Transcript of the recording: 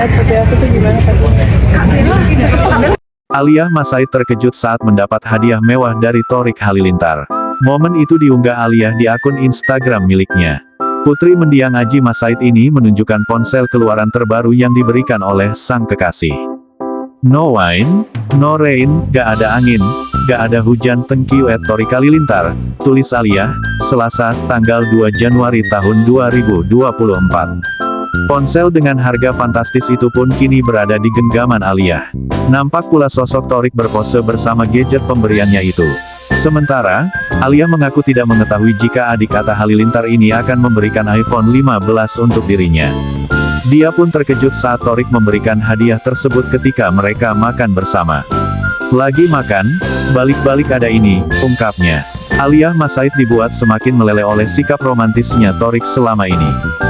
ngeliat foto aku tuh gimana kan? Alia Mas Said terkejut saat mendapat hadiah mewah dari Thorik Halilintar. Momen itu diunggah Alia di akun Instagram miliknya. Putri mendiang Aji Mas Said ini menunjukkan ponsel keluaran terbaru yang diberikan oleh sang kekasih. No wine, no rain, gak ada angin, gak ada hujan, thank you at Thorik Halilintar, tulis Alia, Selasa, tanggal 2 Januari tahun 2024. Ponsel dengan harga fantastis itu pun kini berada di genggaman Alia. Nampak pula sosok Thorik berpose bersama gadget pemberiannya itu. Sementara, Alia mengaku tidak mengetahui jika adik Atta Halilintar ini akan memberikan iPhone 15 untuk dirinya. Dia pun terkejut saat Thorik memberikan hadiah tersebut ketika mereka makan bersama. Lagi makan, balik-balik ada ini, ungkapnya. Alia Mas Said dibuat semakin meleleh oleh sikap romantisnya Thorik selama ini.